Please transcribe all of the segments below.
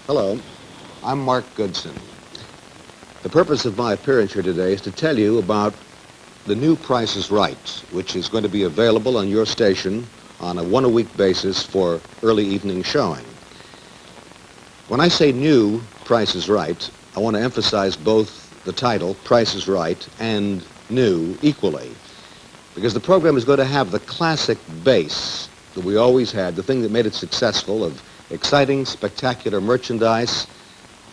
Hello, I'm Mark Goodson. The purpose of my appearance here today is to tell you about the new Price is Right, which is going to be available on your station on a one-a-week basis for early evening showing. When I say new Price is Right, I want to emphasize both the title, Price is Right, and new equally, because the program is going to have the classic base that we always had, the thing that made it successful, of exciting, spectacular merchandise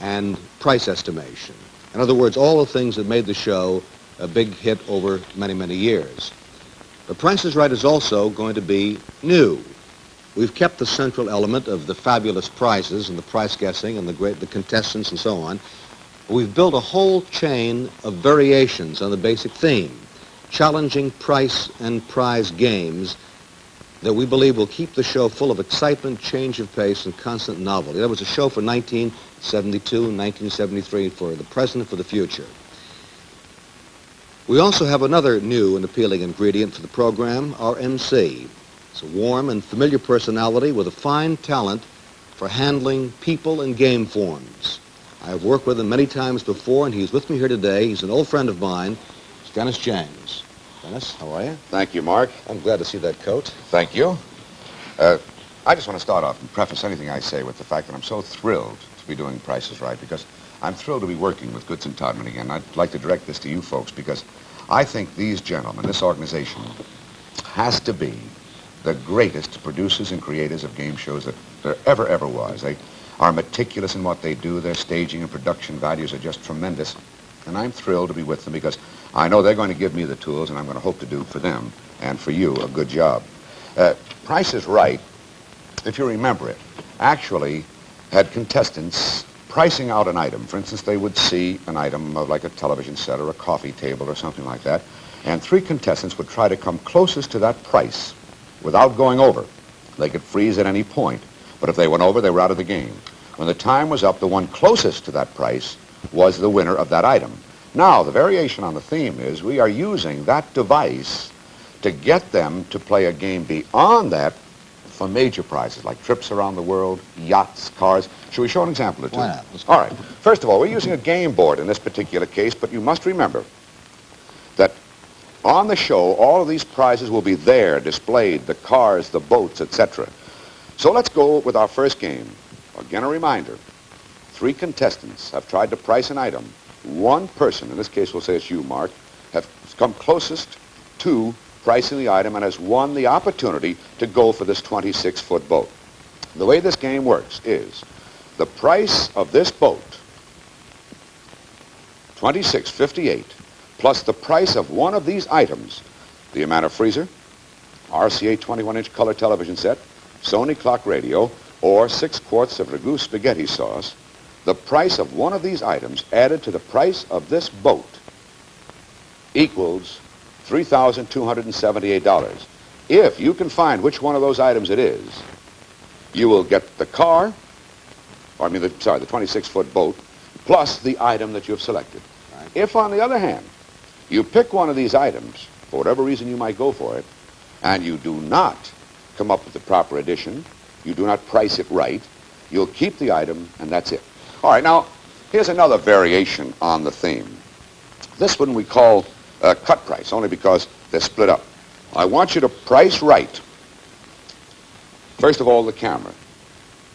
and price estimation. In other words, all the things that made the show a big hit over many, many years. The Price is Right is also going to be new. We've kept the central element of the fabulous prizes and the price guessing and the contestants and so on. We've built a whole chain of variations on the basic theme, challenging price and prize games that we believe will keep the show full of excitement, change of pace, and constant novelty. That was a show for 1972 and 1973, for the present and for the future. We also have another new and appealing ingredient for the program, our MC. It's a warm and familiar personality with a fine talent for handling people and game forms. I've worked with him many times before, and he's with me here today. He's an old friend of mine. It's Dennis James. Dennis, how are you? Thank you, Mark. I'm glad to see that coat. Thank you. I just want to start off and preface anything I say with the fact that I'm so thrilled to be doing Price is Right, because I'm thrilled to be working with Goodson Todman again. I'd like to direct this to you folks, because I think these gentlemen, this organization, has to be the greatest producers and creators of game shows that there ever was. They are meticulous in what they do. Their staging and production values are just tremendous. And I'm thrilled to be with them, because I know they're going to give me the tools, and I'm going to hope to do for them and for you a good job. Price is Right, if you remember it, actually had contestants pricing out an item. For instance, they would see an item of like a television set or a coffee table or something like that, and three contestants would try to come closest to that price without going over. They could freeze at any point, but if they went over, they were out of the game. When the time was up, the one closest to that price was the winner of that item. Now, the variation on the theme is we are using that device to get them to play a game beyond that for major prizes like trips around the world, yachts, cars. Should we show an example or two? Why not? All right. First of all, we're using a game board in this particular case, but you must remember that on the show, all of these prizes will be there, displayed, the cars, the boats, etc. So let's go with our first game. Again, a reminder. Three contestants have tried to price an item. One person, in this case we'll say it's you, Mark, have come closest to pricing the item and has won the opportunity to go for this 26-foot boat. The way this game works is the price of this boat, $26.58, plus the price of one of these items, the amount of freezer, RCA 21-inch color television set, Sony clock radio, or 6 quarts of ragu spaghetti sauce, the price of one of these items added to the price of this boat equals $3,278. If you can find which one of those items it is, you will get the car, or the 26-foot boat, plus the item that you have selected. Right. If, on the other hand, you pick one of these items, for whatever reason you might go for it, and you do not come up with the proper addition, you do not price it right, you'll keep the item, and that's it. All right, now, here's another variation on the theme. This one we call cut price, only because they're split up. I want you to price right. First of all, the camera.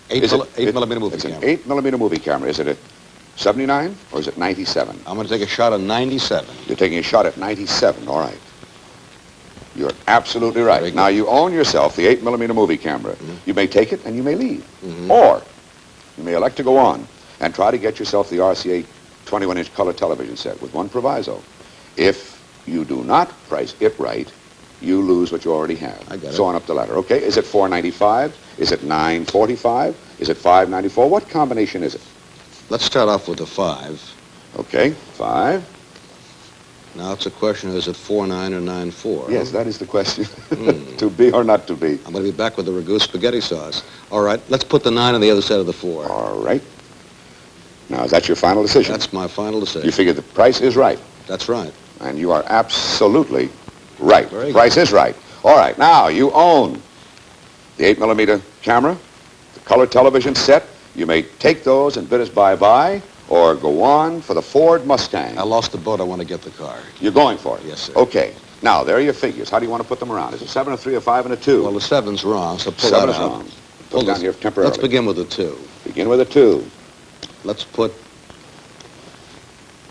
8mm movie it's camera. It's an 8mm movie camera. Is it a 79 or is it 97? I'm going to take a shot at 97. You're taking a shot at 97, all right. You're absolutely right. Now, you own yourself the 8mm movie camera. Mm-hmm. You may take it and you may leave. Mm-hmm. Or you may elect to go on and try to get yourself the RCA 21-inch color television set with one proviso. If you do not price it right, you lose what you already have. I get it. So on up the ladder. Okay, is it $4.95? Is it $9.45? Is it $5.94? What combination is it? Let's start off with the 5. Okay, 5. Now it's a question of is it 4.9 or 9.4? Yes, that is the question. To be or not to be. I'm going to be back with the ragu spaghetti sauce. All right, let's put the 9 on the other side of the 4. All right. Now, is that your final decision? That's my final decision. You figure the price is right? That's right. And you are absolutely right. Very The price is right. All right, now you own the 8mm camera, the color television set. You may take those and bid us bye-bye, or go on for the Ford Mustang. I lost the boat. I want to get the car. You're going for it? Yes, sir. Okay. Now, there are your figures. How do you want to put them around? Is it 7, a 3, a 5, and a 2? Well, the 7's wrong, so pull 7 that is out. wrong. Put it down here temporarily. Let's begin with the 2. Begin with a 2. Let's put...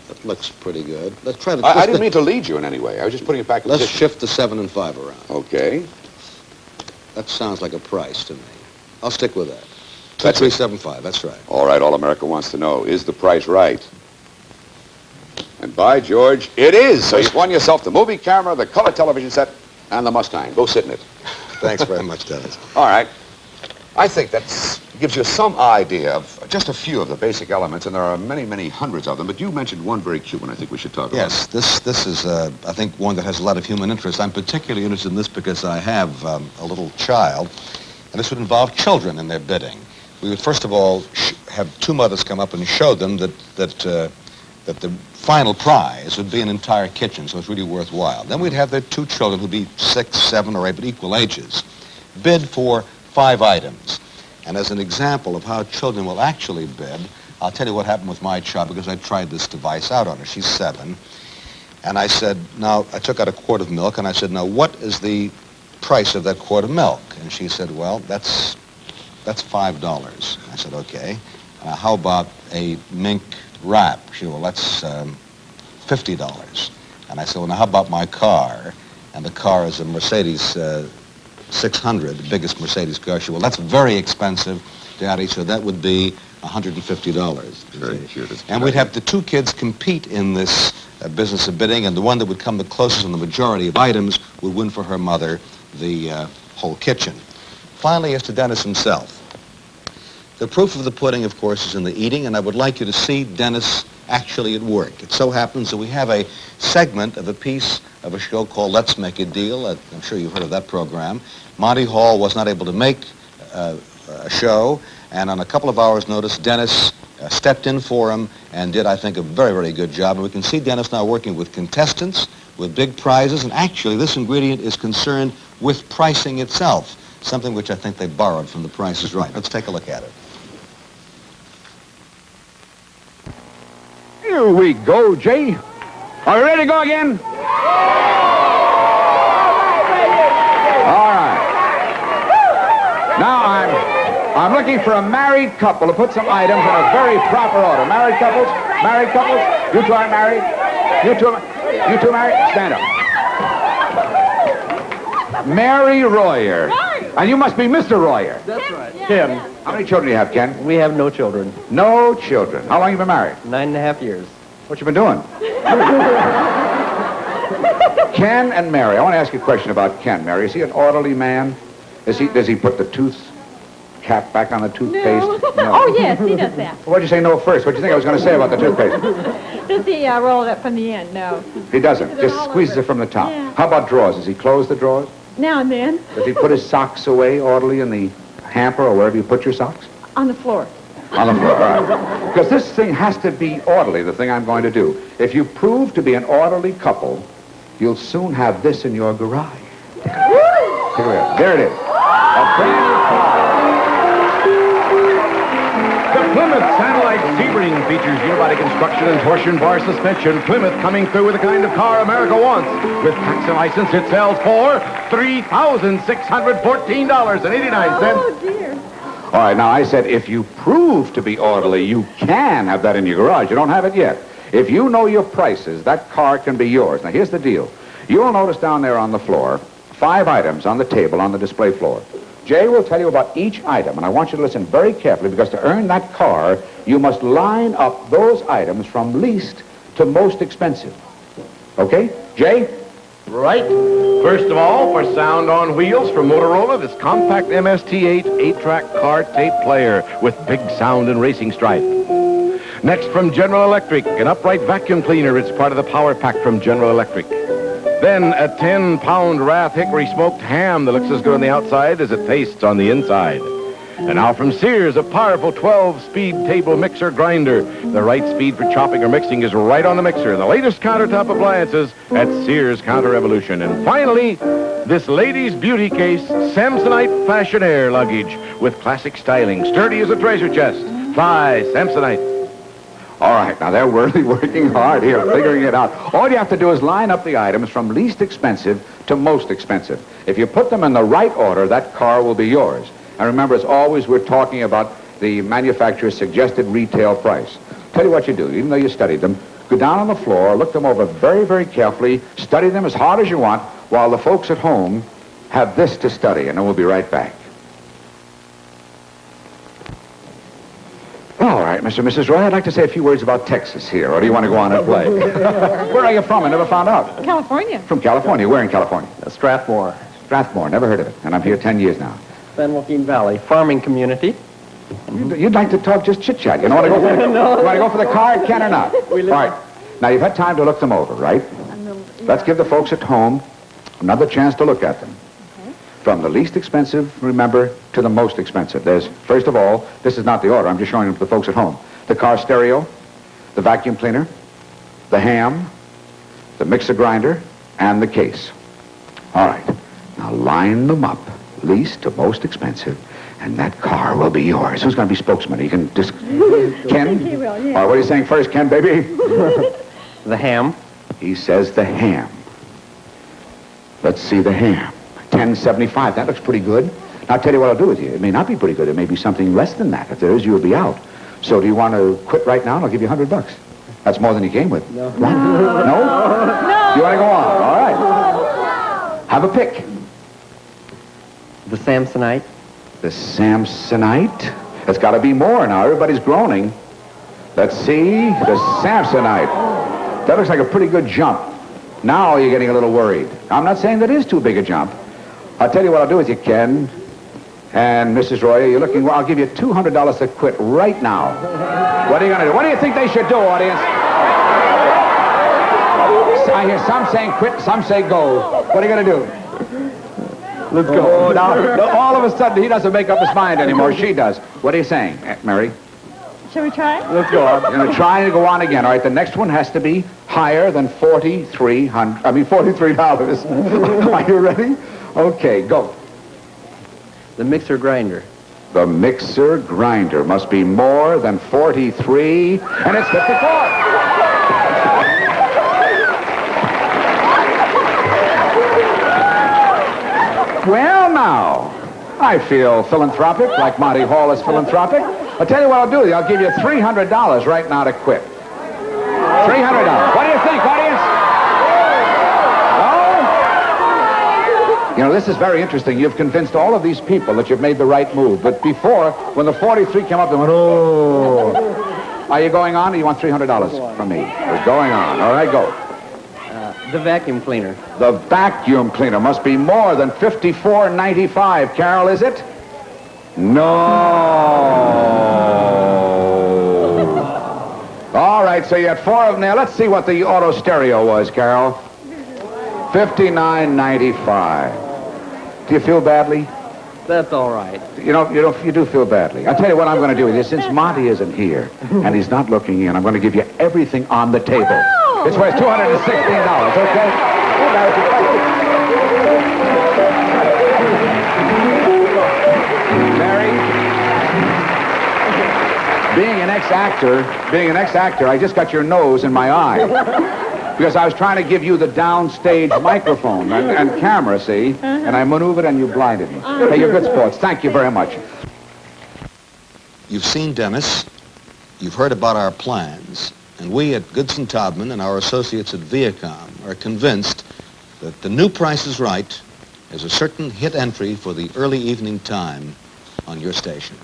That looks pretty good. Let's try to... I didn't mean to lead you in any way. I was just putting it back in Let's position. shift the 7 and 5 around. Okay. That sounds like a price to me. I'll stick with that. That's 2375, that's right. All right, all America wants to know, is the price right? And by George, it is. So you've won yourself the movie camera, the color television set, and the Mustang. Go sit in it. Thanks very much, Dennis. All right. I think that gives you some idea of just a few of the basic elements, and there are many, many hundreds of them, but you mentioned one very cute one I think we should talk about. Yes, this is, I think, one that has a lot of human interest. I'm particularly interested in this because I have a little child, and this would involve children in their bidding. We would, first of all, have two mothers come up and show them that the final prize would be an entire kitchen, so it's really worthwhile. Then we'd have their two children who'd be 6, 7, or 8, but equal ages, bid for 5 items. And as an example of how children will actually bid, I'll tell you what happened with my child because I tried this device out on her. She's 7. And I said, now, I took out a quart of milk, and I said, now, what is the price of that quart of milk? And she said, well, that's $5. I said, okay. How about a mink wrap? She said, well, that's $50. And I said, well, now how about my car? And the car is a Mercedes 600, the biggest Mercedes car. She said, well, that's very expensive, Daddy, so that would be $150. Very cute. And we'd have the two kids compete in this business of bidding, and the one that would come the closest on the majority of items would win for her mother the whole kitchen. Finally, as to Dennis himself. The proof of the pudding, of course, is in the eating, and I would like you to see Dennis actually at work. It so happens that we have a segment of a piece of a show called Let's Make a Deal. I'm sure you've heard of that program. Monty Hall was not able to make a show, and on a couple of hours' notice, Dennis stepped in for him and did, I think, a very, very good job. And we can see Dennis now working with contestants, with big prizes, and actually this ingredient is concerned with pricing itself, something which I think they borrowed from The Price is Right. Let's take a look at it. Here we go, Jay. Are you ready to go again? All right. Now I'm looking for a married couple to put some items in a very proper order. Married couples, you two are married. You two married. Stand up. Mary Royer. And you must be Mr. Royer. That's right. Tim. How many children do you have, Ken? We have no children. No children. How long have you been married? 9.5 years. What you been doing? Ken and Mary. I want to ask you a question about Ken. Mary, is he an orderly man? Does he put the tooth cap back on the toothpaste? No. Oh, yes, he does that. What'd you say no first? What'd you think I was going to say about the toothpaste? Does he roll it up from the end? No. He doesn't. They're Just all squeezes over. it from the top. Yeah. How about drawers? Does he close the drawers? Now and then. Does he put his socks away orderly in the hamper or wherever you put your socks? On the floor. On the floor, all right. Because this thing has to be orderly, the thing I'm going to do. If you prove to be an orderly couple, you'll soon have this in your garage. There it is. A brand new car. The Plymouth Satellite Sebring features unibody construction and torsion bar suspension. Plymouth coming through with the kind of car America wants. With tax and license, it sells for $3,614.89. Oh, dear. All right, now I said if you prove to be orderly, you can have that in your garage. You don't have it yet. If you know your prices, that car can be yours. Now, here's the deal. You'll notice down there on the floor 5 items on the table on the display floor. Jay will tell you about each item, and I want you to listen very carefully because to earn that car, you must line up those items from least to most expensive. Okay? Jay? Right. First of all, for sound on wheels from Motorola, this compact MST8 8-track car tape player with big sound and racing stripe. Next, from General Electric, an upright vacuum cleaner. It's part of the power pack from General Electric. Then a 10-pound Wrath hickory smoked ham that looks as good on the outside as it tastes on the inside. And now from Sears, a powerful 12-speed table mixer grinder. The right speed for chopping or mixing is right on the mixer. The latest countertop appliances at Sears Counter Revolution. And finally, this lady's beauty case, Samsonite Fashion Air luggage with classic styling, sturdy as a treasure chest. Supply Samsonite. All right, now they're really working hard here, figuring it out. All you have to do is line up the items from least expensive to most expensive. If you put them in the right order, that car will be yours. And remember, as always, we're talking about the manufacturer's suggested retail price. Tell you what you do, even though you studied them, go down on the floor, look them over very, very carefully, study them as hard as you want, while the folks at home have this to study, and then we'll be right back. All right, Mr. and Mrs. Roy, I'd like to say a few words about Texas here, or do you want to go on and play? Where are you from? I never found out. California. From California. Where in California? Strathmore, Strathmore. Never heard of it. And I'm here 10 years now. San Joaquin Valley, farming community. You'd like to talk just chit-chat. You know, want to go for the, you want to go for the card, Ken, or not? All right. Now, you've had time to look them over, right? Let's give the folks at home another chance to look at them. From the least expensive, remember, to the most expensive. There's, first of all, this is not the order. I'm just showing them to the folks at home. The car stereo, the vacuum cleaner, the ham, the mixer grinder, and the case. All right. Now line them up, least to most expensive, and that car will be yours. Who's going to be spokesman? You can just... Ken? He will, yeah. All right, what are you saying first, Ken, baby? The ham. He says the ham. Let's see the ham. 1075. That looks pretty good. Now, I'll tell you what I'll do with you. It may not be pretty good. It may be something less than that. If there is, you'll be out. So do you want to quit right now, and I'll give you $100? That's more than you came with. No. What? No? No. You want to go on? All right. Have a pick. The Samsonite. The Samsonite. There's got to be more now. Everybody's groaning. Let's see. The Samsonite. That looks like a pretty good jump. Now you're getting a little worried. I'm not saying that is too big a jump. I'll tell you what I'll do with you, Ken. And Mrs. Roy, you're looking, well, I'll give you $200 to quit right now. What are you going to do? What do you think they should do, audience? I hear some saying quit, some say go. What are you going to do? Let's go. Now, all of a sudden, he doesn't make up his mind anymore. She does. What are you saying, Mary? Shall we try? Let's go on. You're going to try to go on again. All right, the next one has to be higher than $43. Are you ready? Okay, go. The mixer grinder. The mixer grinder must be more than 43, and it's 54. Well, now, I feel philanthropic, like Monty Hall is philanthropic. I'll tell you what I'll do with you. I'll give you $300 right now to quit. $300. What do you think, audience? Oh? You know, this is very interesting. You've convinced all of these people that you've made the right move. But before, when the 43 came up, they went, oh. Are you going on, or you want $300 from me? We're going on. All right, go. The vacuum cleaner. The vacuum cleaner must be more than $54.95. Carol, is it? No. All right, so you had 4 of them there. Let's see what the auto stereo was, Carol. $59.95. Do you feel badly? That's all right. You do feel badly. I'll tell you what I'm going to do with you. Since Monty isn't here and he's not looking in, I'm going to give you everything on the table. No! It's worth $216, okay? Mary, being an ex-actor, I just got your nose in my eye. Because I was trying to give you the downstage microphone and camera, see? And I maneuvered and you blinded me. Hey, you're good sports. Thank you very much. You've seen Dennis. You've heard about our plans. And we at Goodson Taubman and our associates at Viacom are convinced that The New Price is Right is a certain hit entry for the early evening time on your station.